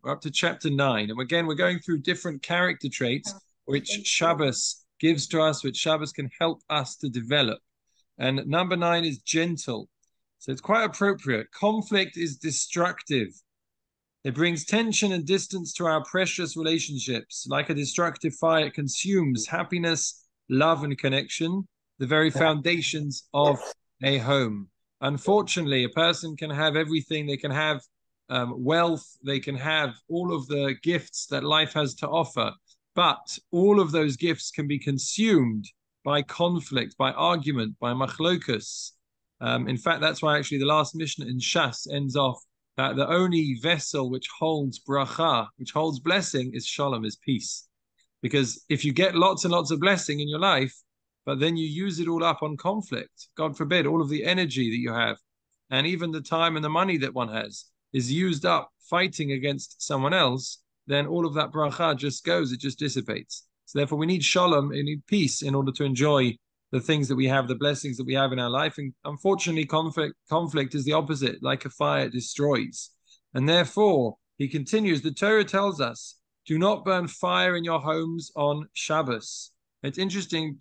We're up to chapter 9. And again, we're going through different character traits which Shabbos gives to us, which Shabbos can help us to develop. And number 9 is gentle. So it's quite appropriate. Conflict is destructive. It brings tension and distance to our precious relationships. Like a destructive fire, it consumes happiness, love, and connection, the very foundations of a home. Unfortunately, a person can have everything. They can have wealth. They can have all of the gifts that life has to offer. But all of those gifts can be consumed by conflict, by argument, by machlokus. In fact, that's why actually the last Mishnah in Shas ends off that the only vessel which holds bracha, which holds blessing, is shalom, is peace. Because if you get lots and lots of blessing in your life, but then you use it all up on conflict, God forbid, all of the energy that you have, and even the time and the money that one has is used up fighting against someone else, then all of that bracha just goes, it just dissipates. So therefore we need shalom, we need peace in order to enjoy the things that we have, the blessings that we have in our life. And unfortunately, conflict is the opposite. Like a fire, it destroys. And therefore, he continues, the Torah tells us, do not burn fire in your homes on Shabbos. It's interesting,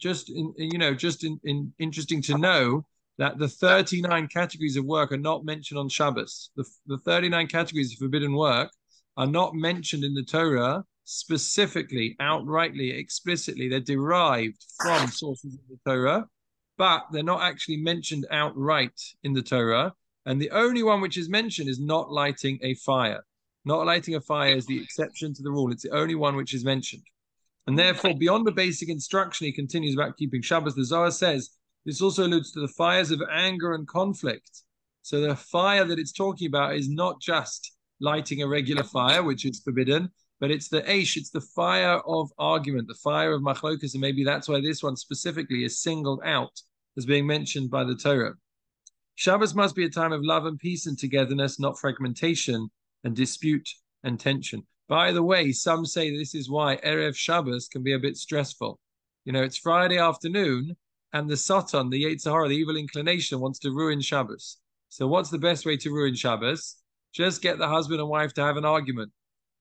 interesting to know that the 39 categories of work are not mentioned on Shabbos. The 39 categories of forbidden work are not mentioned in the Torah specifically, outrightly, explicitly. They're derived from sources of the Torah, but they're not actually mentioned outright in the Torah. And the only one which is mentioned is not lighting a fire. Not lighting a fire is the exception to the rule. It's the only one which is mentioned. And therefore, beyond the basic instruction, he continues about keeping Shabbos. The Zohar says this also alludes to the fires of anger and conflict. So the fire that it's talking about is not just lighting a regular fire, which is forbidden, but it's the Aish, it's the fire of argument, the fire of machlokas, and maybe that's why this one specifically is singled out as being mentioned by the Torah. Shabbos must be a time of love and peace and togetherness, not fragmentation and dispute and tension. By the way, some say this is why Erev Shabbos can be a bit stressful. You know, it's Friday afternoon, and the Satan, the Yetzer Hara, the evil inclination, wants to ruin Shabbos. So what's the best way to ruin Shabbos? Just get the husband and wife to have an argument,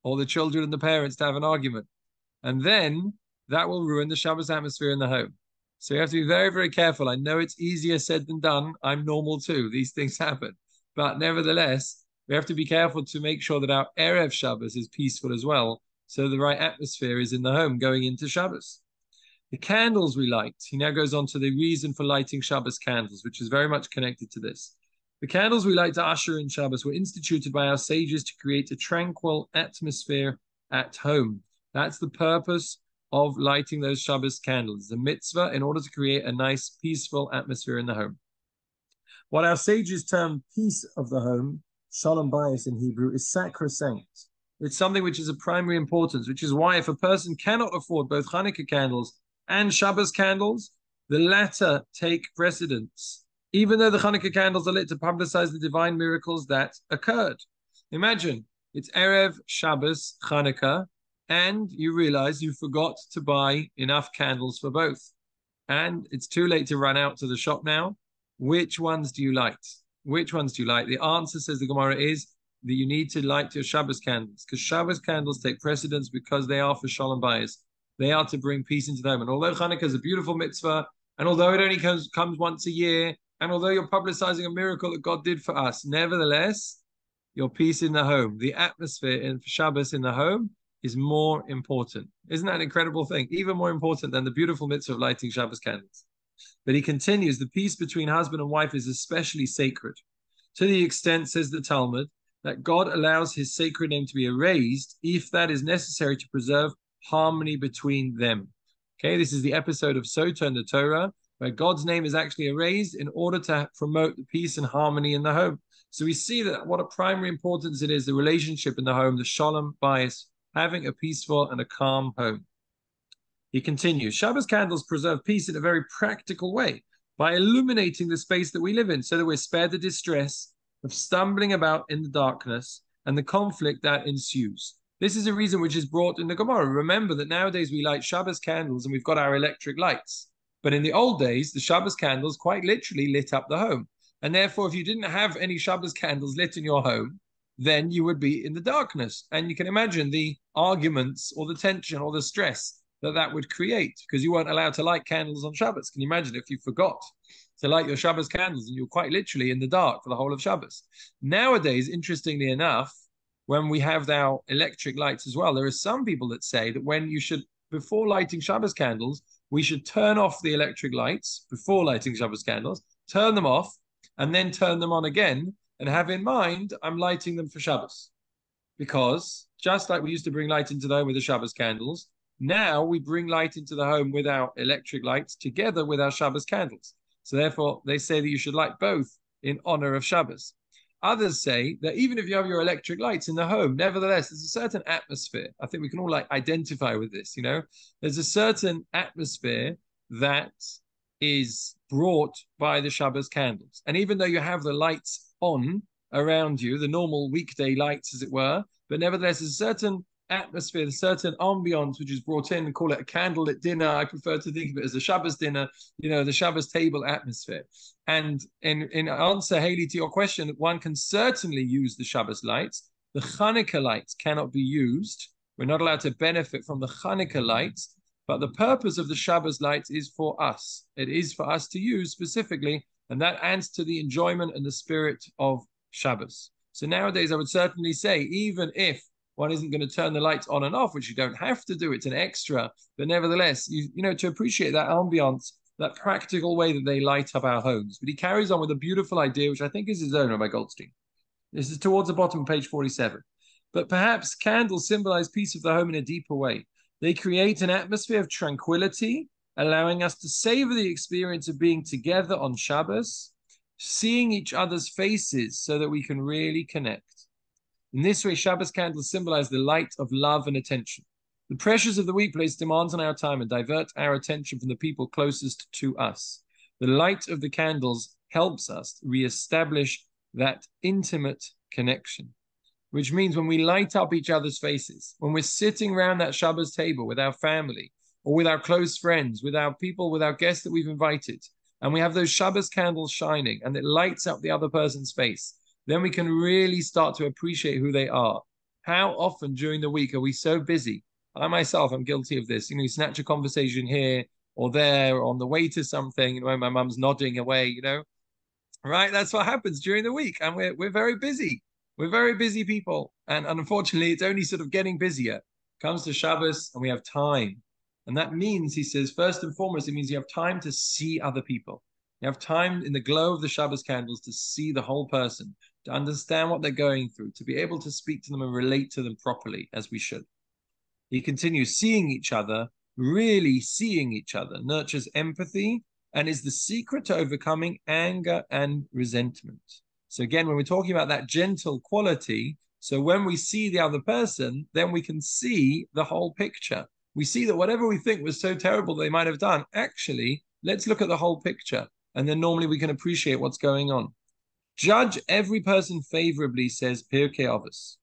or the children and the parents to have an argument. And then that will ruin the Shabbos atmosphere in the home. So you have to be very, very careful. I know it's easier said than done. I'm normal too. These things happen. But nevertheless, we have to be careful to make sure that our Erev Shabbos is peaceful as well. So the right atmosphere is in the home going into Shabbos. The candles we light. He now goes on to the reason for lighting Shabbos candles, which is very much connected to this. The candles we light to usher in Shabbos were instituted by our sages to create a tranquil atmosphere at home. That's the purpose of lighting those Shabbos candles, the mitzvah, in order to create a nice, peaceful atmosphere in the home. What our sages term peace of the home, shalom bayis in Hebrew, is sacrosanct. It's something which is of primary importance, which is why if a person cannot afford both Hanukkah candles and Shabbos candles, the latter take precedence, even though the Hanukkah candles are lit to publicize the divine miracles that occurred. Imagine, it's Erev, Shabbos, Hanukkah, and you realize you forgot to buy enough candles for both. And it's too late to run out to the shop now. Which ones do you light? Which ones do you light? The answer, says the Gemara, is that you need to light your Shabbos candles, because Shabbos candles take precedence because they are for Shalom Bayis. They are to bring peace into them. And although Hanukkah is a beautiful mitzvah, and although it only comes once a year, and although you're publicizing a miracle that God did for us, nevertheless, your peace in the home, the atmosphere in Shabbos in the home, is more important. Isn't that an incredible thing? Even more important than the beautiful mitzvah of lighting Shabbos candles. But he continues, the peace between husband and wife is especially sacred, to the extent, says the Talmud, that God allows his sacred name to be erased if that is necessary to preserve harmony between them. Okay, this is the episode of Sota in the Torah, where God's name is actually erased in order to promote the peace and harmony in the home. So we see that what a primary importance it is, the relationship in the home, the shalom bayis, having a peaceful and a calm home. He continues, Shabbos candles preserve peace in a very practical way by illuminating the space that we live in so that we're spared the distress of stumbling about in the darkness and the conflict that ensues. This is a reason which is brought in the Gemara. Remember that nowadays we light Shabbos candles and we've got our electric lights. But in the old days, the Shabbos candles quite literally lit up the home. And therefore, if you didn't have any Shabbos candles lit in your home, then you would be in the darkness. And you can imagine the arguments or the tension or the stress that that would create, because you weren't allowed to light candles on Shabbos. Can you imagine if you forgot to light your Shabbos candles and you're quite literally in the dark for the whole of Shabbos? Nowadays, interestingly enough, when we have our electric lights as well, there are some people that say that when you should, before lighting Shabbos candles, we should turn off the electric lights before lighting Shabbos candles, turn them off, and then turn them on again, and have in mind, I'm lighting them for Shabbos. Because just like we used to bring light into the home with the Shabbos candles, now we bring light into the home with our electric lights together with our Shabbos candles. So therefore, they say that you should light both in honor of Shabbos. Others say that even if you have your electric lights in the home, nevertheless, there's a certain atmosphere. I think we can all identify with this, There's a certain atmosphere that is brought by the Shabbos candles. And even though you have the lights on around you, the normal weekday lights, as it were, but nevertheless, there's a certain atmosphere, a certain ambiance which is brought in, and call it a candlelit dinner. I prefer to think of it as a Shabbos dinner, the Shabbos table atmosphere. And in answer, Haley, to your question, one can certainly use the Shabbos lights. The Hanukkah lights cannot be used. We're not allowed to benefit from the Hanukkah lights, but the purpose of the Shabbos lights is for us. It is for us to use specifically, and that adds to the enjoyment and the spirit of Shabbos. So nowadays, I would certainly say, even if one isn't going to turn the lights on and off, which you don't have to do, it's an extra, but nevertheless, to appreciate that ambiance, that practical way that they light up our homes. But he carries on with a beautiful idea, which I think is his own, Rabbi Goldstein. This is towards the bottom of page 47. But perhaps candles symbolize peace of the home in a deeper way. They create an atmosphere of tranquility, allowing us to savor the experience of being together on Shabbos, seeing each other's faces so that we can really connect. In this way, Shabbos candles symbolize the light of love and attention. The pressures of the week place demands on our time and divert our attention from the people closest to us. The light of the candles helps us reestablish that intimate connection, which means when we light up each other's faces, when we're sitting around that Shabbos table with our family or with our close friends, with our people, with our guests that we've invited, and we have those Shabbos candles shining and it lights up the other person's face, then we can really start to appreciate who they are. How often during the week are we so busy? I myself am guilty of this. You snatch a conversation here or there, or on the way to something, when my mum's nodding away, right? That's what happens during the week. And we're very busy. We're very busy people. And unfortunately, it's only sort of getting busier. Comes to Shabbos and we have time. And that means, he says, first and foremost, it means you have time to see other people. You have time in the glow of the Shabbos candles to see the whole person, to understand what they're going through, to be able to speak to them and relate to them properly, as we should. He continues, seeing each other, really seeing each other, nurtures empathy and is the secret to overcoming anger and resentment. So again, when we're talking about that gentle quality, so when we see the other person, then we can see the whole picture. We see that whatever we think was so terrible they might have done, actually, let's look at the whole picture. And then normally we can appreciate what's going on. Judge every person favorably, says Pirkei Avos.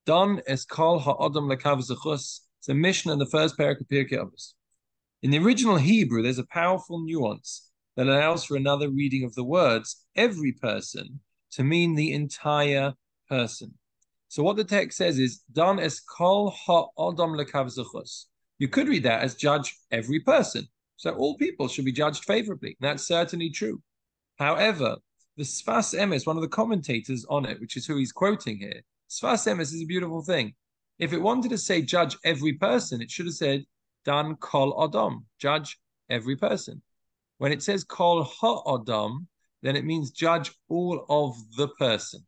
Don es kol ha'adam lekav zechus. It's a Mishnah in the first parak of Pirkei Avos. In the original Hebrew, there's a powerful nuance that allows for another reading of the words, every person, to mean the entire person. So what the text says is, Don es kol ha'adam lekav zechus. You could read that as judge every person. So all people should be judged favorably. That's certainly true. However, the Sfas Emes, one of the commentators on it, which is who he's quoting here, Sfas Emes is a beautiful thing. If it wanted to say judge every person, it should have said Dan kol adam, judge every person. When it says kol ha-adam, then it means judge all of the person.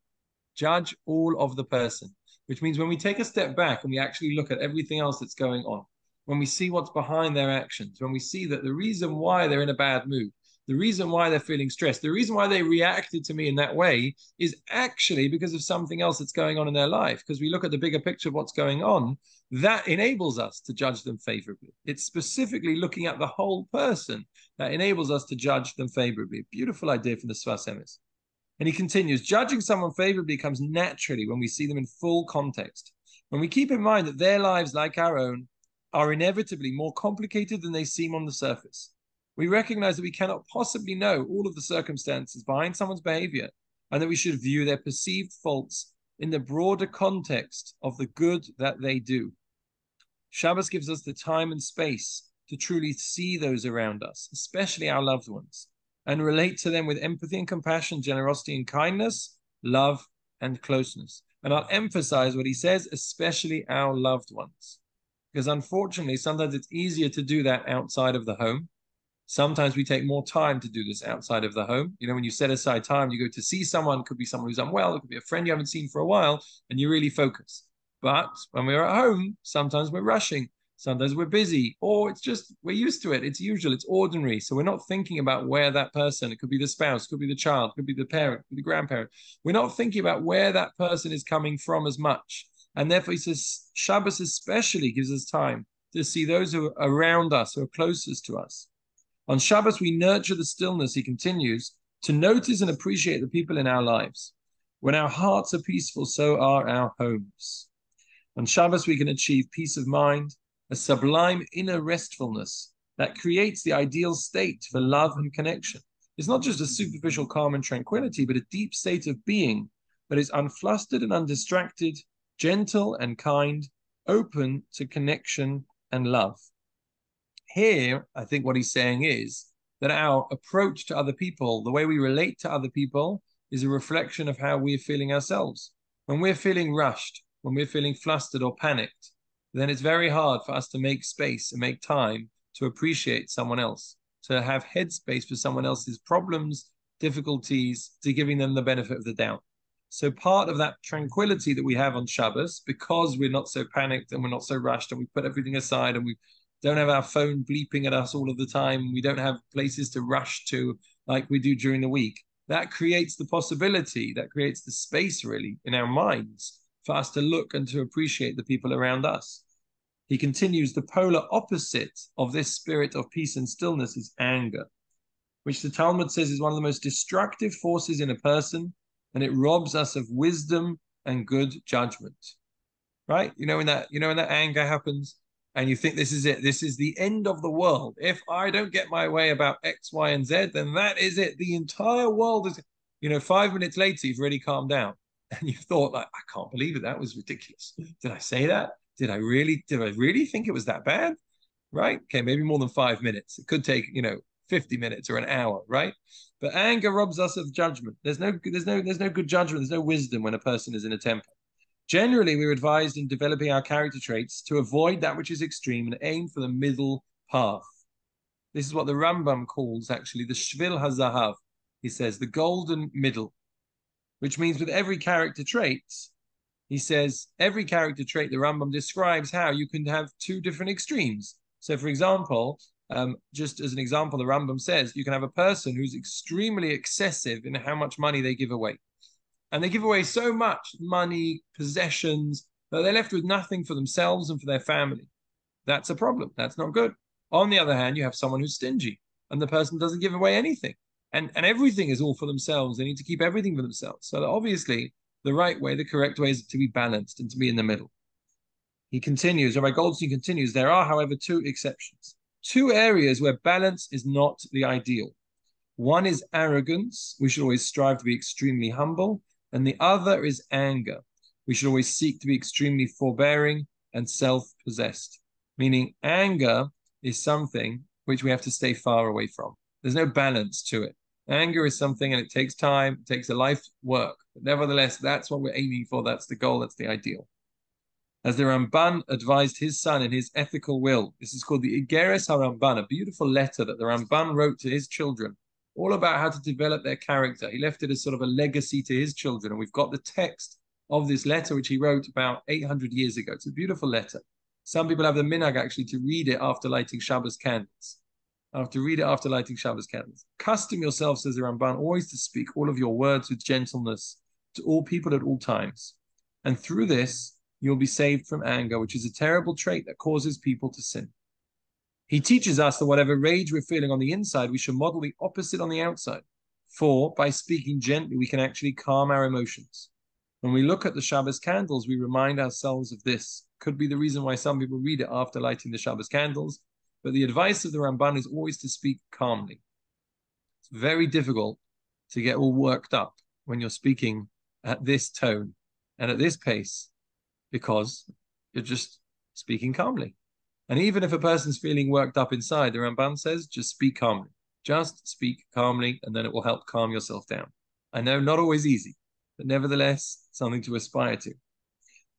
Judge all of the person, which means when we take a step back and we actually look at everything else that's going on, when we see what's behind their actions, when we see that the reason why they're in a bad mood, the reason why they're feeling stressed, the reason why they reacted to me in that way is actually because of something else that's going on in their life. Because we look at the bigger picture of what's going on, that enables us to judge them favorably. It's specifically looking at the whole person that enables us to judge them favorably. Beautiful idea from the Sfas Emes. And he continues, judging someone favorably comes naturally when we see them in full context. When we keep in mind that their lives, like our own, are inevitably more complicated than they seem on the surface. We recognize that we cannot possibly know all of the circumstances behind someone's behavior, and that we should view their perceived faults in the broader context of the good that they do. Shabbos gives us the time and space to truly see those around us, especially our loved ones, and relate to them with empathy and compassion, generosity and kindness, love and closeness. And I'll emphasize what he says, especially our loved ones, because unfortunately, sometimes it's easier to do that outside of the home. Sometimes we take more time to do this outside of the home. You know, when you set aside time, you go to see someone, it could be someone who's unwell, it could be a friend you haven't seen for a while, and you really focus. But when we're at home, sometimes we're rushing, sometimes we're busy, or it's just, we're used to it. It's usual, it's ordinary. So we're not thinking about where that person, it could be the spouse, could be the child, could be the parent, could be the grandparent. We're not thinking about where that person is coming from as much. And therefore, he says, Shabbos especially gives us time to see those who are around us, who are closest to us. On Shabbos, we nurture the stillness, he continues, to notice and appreciate the people in our lives. When our hearts are peaceful, so are our homes. On Shabbos, we can achieve peace of mind, a sublime inner restfulness that creates the ideal state for love and connection. It's not just a superficial calm and tranquility, but a deep state of being that is unflustered and undistracted, gentle and kind, open to connection and love. Here, I think what he's saying is that our approach to other people, the way we relate to other people, is a reflection of how we're feeling ourselves. When we're feeling rushed, when we're feeling flustered or panicked, then it's very hard for us to make space and make time to appreciate someone else, to have headspace for someone else's problems, difficulties, to giving them the benefit of the doubt. So part of that tranquility that we have on Shabbos, because we're not so panicked and we're not so rushed and we put everything aside and we don't have our phone bleeping at us all of the time, we don't have places to rush to like we do during the week, that creates the possibility, that creates the space really in our minds for us to look and to appreciate the people around us. He continues, the polar opposite of this spirit of peace and stillness is anger, which the Talmud says is one of the most destructive forces in a person, and it robs us of wisdom and good judgment. Right? When that anger happens and you think this is it, this is the end of the world. If I don't get my way about X, Y, and Z, then that is it. The entire world is, 5 minutes later, you've already calmed down. And you've thought, like, I can't believe it. That was ridiculous. Did I say that? Did I really think it was that bad? Right? Okay, maybe more than 5 minutes. It could take, 50 minutes or an hour, right? But anger robs us of judgment. There's no good judgment. There's no wisdom when a person is in a temper. Generally, we're advised in developing our character traits to avoid that which is extreme and aim for the middle path. This is what the Rambam calls actually the Shvil HaZahav. He says the golden middle, which means with every character trait, he says every character trait, the Rambam describes how you can have two different extremes. So for example, just as an example, the Rambam says you can have a person who's extremely excessive in how much money they give away. And they give away so much money, possessions, that they're left with nothing for themselves and for their family. That's a problem. That's not good. On the other hand, you have someone who's stingy and the person doesn't give away anything. And everything is all for themselves. They need to keep everything for themselves. So obviously, the right way, the correct way is to be balanced and to be in the middle. He continues, Rabbi Goldstein continues, there are, however, two exceptions. Two areas where balance is not the ideal. One is arrogance. We should always strive to be extremely humble. And the other is anger. We should always seek to be extremely forbearing and self-possessed. Meaning anger is something which we have to stay far away from. There's no balance to it. Anger is something and it takes time, it takes a life work. But nevertheless, that's what we're aiming for. That's the goal, that's the ideal. As the Ramban advised his son in his ethical will, this is called the Igeres HaRamban, a beautiful letter that the Ramban wrote to his children, all about how to develop their character. He left it as sort of a legacy to his children. And we've got the text of this letter, which he wrote about 800 years ago. It's a beautiful letter. Some people have the minhag actually to read it after lighting Shabbos candles. Custom yourself, says the Ramban, always to speak all of your words with gentleness to all people at all times. And through this, you'll be saved from anger, which is a terrible trait that causes people to sin. He teaches us that whatever rage we're feeling on the inside, we should model the opposite on the outside. For by speaking gently, we can actually calm our emotions. When we look at the Shabbos candles, we remind ourselves of this. Could be the reason why some people read it after lighting the Shabbos candles. But the advice of the Ramban is always to speak calmly. It's very difficult to get all worked up when you're speaking at this tone. and at this pace because you're just speaking calmly. And even if a person's feeling worked up inside, the Ramban says, just speak calmly. Just speak calmly, and then it will help calm yourself down. I know, not always easy, but nevertheless, something to aspire to.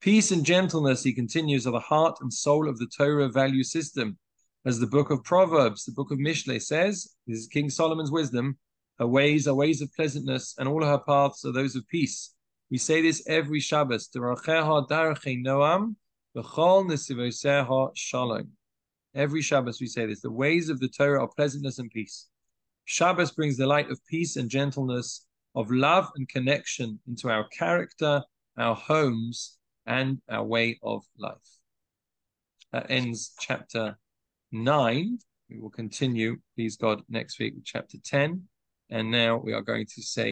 Peace and gentleness, he continues, are the heart and soul of the Torah value system. As the book of Proverbs, the book of Mishlei says, this is King Solomon's wisdom, her ways are ways of pleasantness, and all her paths are those of peace. We say this every Shabbos. Every Shabbos we say this. The ways of the Torah are pleasantness and peace. Shabbos brings the light of peace and gentleness, of love and connection into our character, our homes, and our way of life. That ends chapter 9. We will continue, please God, next week with chapter 10. And now we are going to say